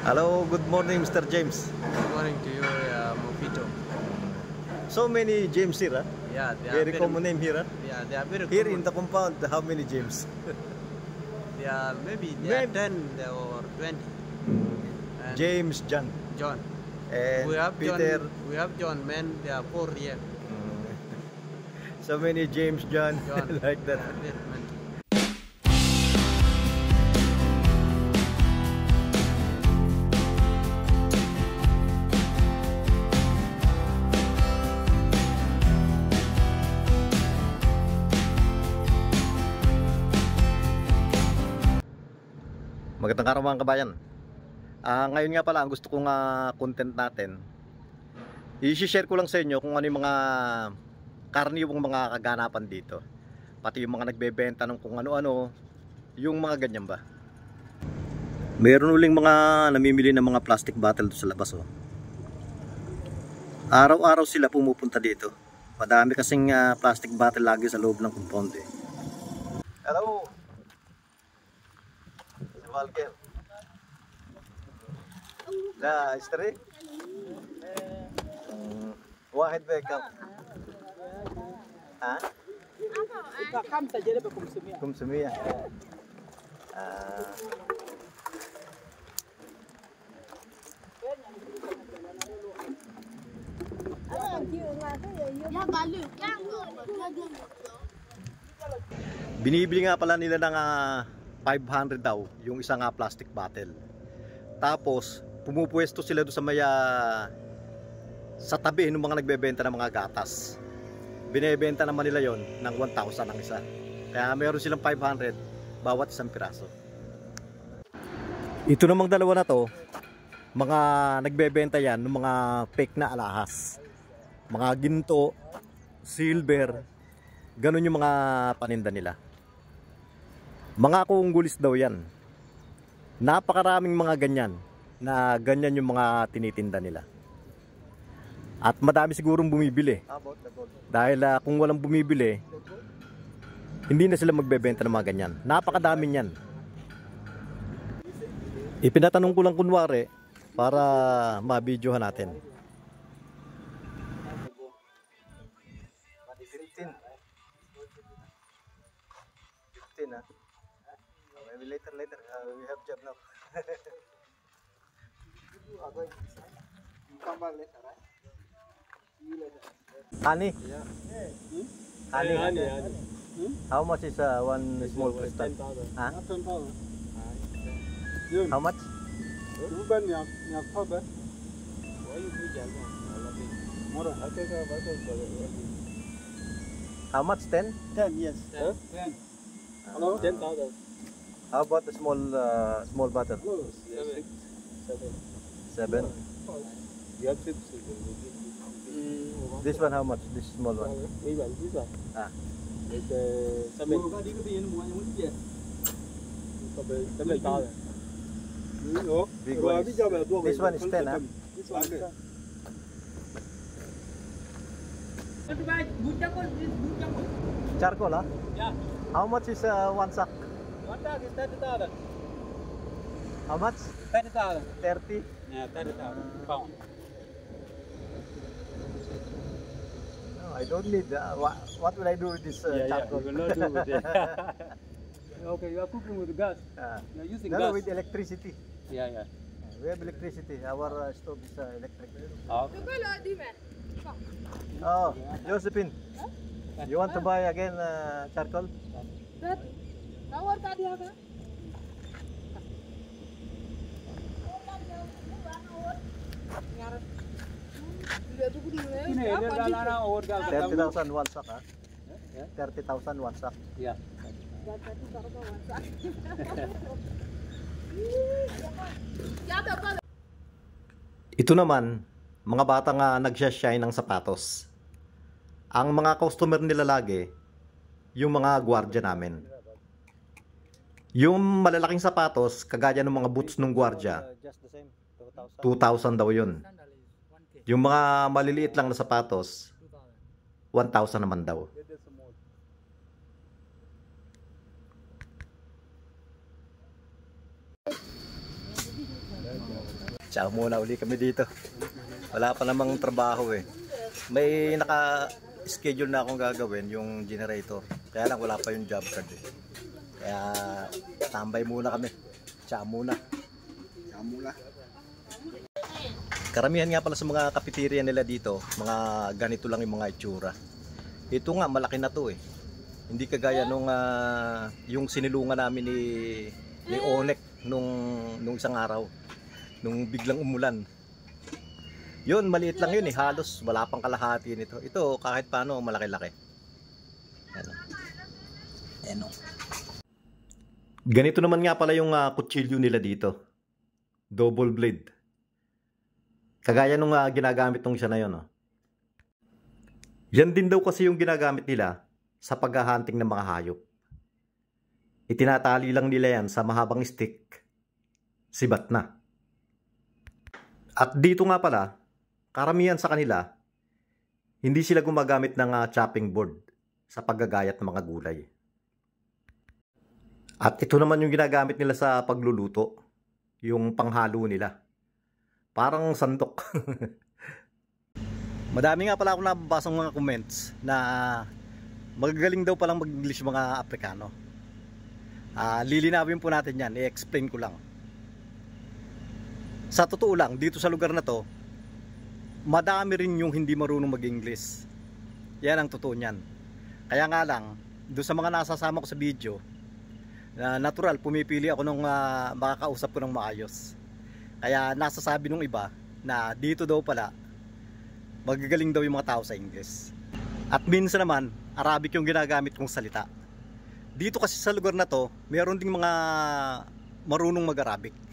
Hello, good morning, Mr. James. Good morning to you, Mofito. So many James here, huh? Yeah, they are Very common name here, huh? Yeah, they are very Here common. in the compound, how many James? They are maybe they are 10 or 20. And James, John, John. and We have Peter. John. We have John. Men, they are 4 here. So many James, John, John. like that. Yes, man. Magandang araw mga kabayan. Ngayon nga pala, ang gusto kong content natin, i-share ko lang sa inyo kung ano yung mga karaniwang mga kaganapan dito. Pati yung mga nagbebenta ng kung ano-ano, yung mga ganyan ba. Meron uling mga namimili ng mga plastic bottle sa labas. Oh. Araw-araw sila pumupunta dito. Madami kasing plastic bottle lagi sa loob ng compound eh. Hello! Walker. لا اشتري واحد بكم ها 5 جلبة 500 500 binibili nga pala nila ng 500 daw yung isang plastic bottle. Tapos pumupwesto sila doon sa sa tabi ng mga nagbebenta ng mga gatas. Binebenta naman nila yon ng 1,000 ang isa. Kaya meron silang 500 bawat isang piraso. Ito namang dalawa na to, mga nagbebenta yan ng mga fake na alahas. Mga ginto, silver, ganun yung mga paninda nila. Mga kunggulis daw yan. Napakaraming mga ganyan na ganyan yung mga tinitinda nila. At madami sigurong bumibili. Dahil kung walang bumibili, hindi na sila magbebenta ng mga ganyan. Napakadami niyan. Ipinatanong ko lang kunwari para ma-videohan natin. 15 ah. Maybe later we have job now. Come back later, right? See you later. Honey? Yeah. Honey? How much is one small crystal? 10,000. Huh? 10,000. How much? You ban your cover. Why you do that? More. How much? 10? 10, yes. 10. Hello? 10,000. How about the small bottle? 7. You have 6. This one how much? This small one? This one. Ah. It's 7. 7,000. Big one is, this one is 10 ah? This one is 10. Charcoal ah? Yeah. How much is one sack? One tag is 30,000. How much? 30,000. 30? Yeah, 30,000 pound. No, I don't need. What will I do with this charcoal? You will not do with it. Okay, you are cooking with gas. You are using No, gas. with electricity. Yeah. We have electricity. Our stove is electric. Okay. Oh, Josephine, you want to buy again charcoal? Ini dia dalam over gas. 30,000 one sack ah? Yeah. 30,000 one sack. Yeah. Ito naman, mga bata nga nagsashine ng sapatos. Ang mga customer nila lagi, yung mga gwardiya namin. Yung malalaking sapatos, kagaya ng mga boots ng gwardiya, 2,000 daw yun. Yung mga maliliit lang na sapatos, 1,000 naman daw. Tsaka muna uli kami dito. Wala pa namang trabaho eh. May naka-schedule na akong gagawin, yung generator. Kaya lang wala pa yung job card eh. Kaya tambay muna kami. Tsaka muna. Karamihan nga pala sa mga cafeteria nila dito, mga ganito lang yung mga itsura. Ito nga, malaki na to eh. Hindi kagaya nung yung sinilungan namin ni Onek nung isang araw. Nung biglang umulan. Yun, maliit lang yun eh. Halos wala pang kalahati nito. Ito, kahit paano, malaki-laki. Ano. Ganito naman nga pala yung kutsilyo nila dito. Double blade. Kagaya nung ginagamit nung siya na yun. Yan din daw kasi yung ginagamit nila sa paghahunting ng mga hayop. Itinatali lang nila yan sa mahabang stick. Sibat na. At dito nga pala, karamihan sa kanila, hindi sila gumagamit ng chopping board sa paggagayat ng mga gulay. At ito naman yung ginagamit nila sa pagluluto, yung panghalo nila. Parang sandok. Madami nga pala ako nababasang mga comments na magagaling daw palang mag-English mga Aprikano. Lilinawin po natin yan, i-explain ko lang. Sa totoo lang, dito sa lugar na to, madami rin yung hindi marunong mag-English. Yan ang totoo niyan. Kaya nga lang, doon sa mga nasasama ko sa video, natural, pumipili ako nung makakausap ko ng maayos. Kaya nasasabi nung iba na dito daw pala, magagaling daw yung mga tao sa English. At minsan naman, Arabic yung ginagamit kong salita. Dito kasi sa lugar na to, mayroon ding mga marunong mag-Arabic.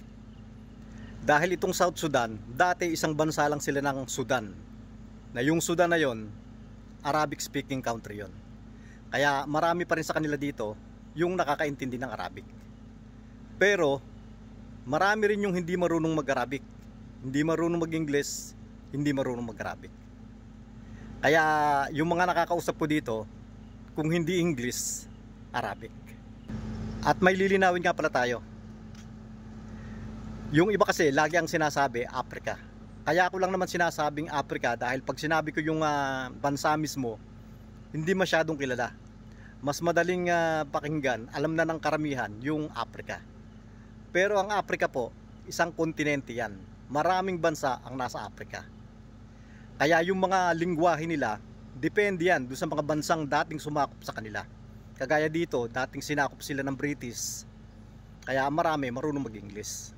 Dahil itong South Sudan, dati isang bansa lang sila ng Sudan. Na yung Sudan na yon, Arabic speaking country yon. Kaya marami pa rin sa kanila dito yung nakakaintindi ng Arabic. Pero marami rin yung hindi marunong mag-Arabic. Hindi marunong mag-English, hindi marunong mag-Arabic. Kaya yung mga nakakausap ko dito, kung hindi English, Arabic. At may lilinawin nga pala tayo. Yung iba kasi lagi ang sinasabi Africa. Kaya ako lang naman sinasabing Africa dahil pag sinabi ko yung bansa mismo, hindi masyadong kilala. Mas madaling pakinggan, alam na ng karamihan yung Africa. Pero ang Africa po, isang kontinente yan. Maraming bansa ang nasa Africa. Kaya yung mga lingwahe nila, depende yan doon sa mga bansang dating sumakop sa kanila. Kagaya dito, dating sinakop sila ng British. Kaya marami marunong mag-English.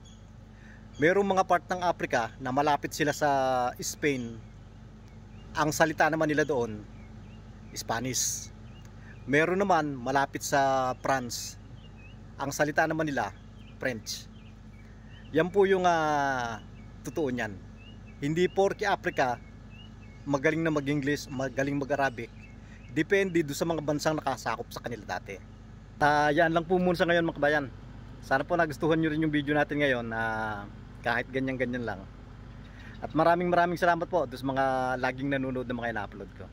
Merong mga part ng Africa na malapit sila sa Spain. Ang salita naman nila doon, Spanish. Meron naman malapit sa France. Ang salita naman nila, French. Yan po yung totoo niyan. Hindi porke Africa, magaling na mag-English, magaling mag-Arabic. Depende doon sa mga bansang nakasakop sa kanila dati. Yan lang po muna sa ngayon mga kabayan. Sana po nagustuhan nyo rin yung video natin ngayon na kahit ganyan-ganyan lang. At maraming salamat po doon sa mga laging nanonood na mga ina-upload ko.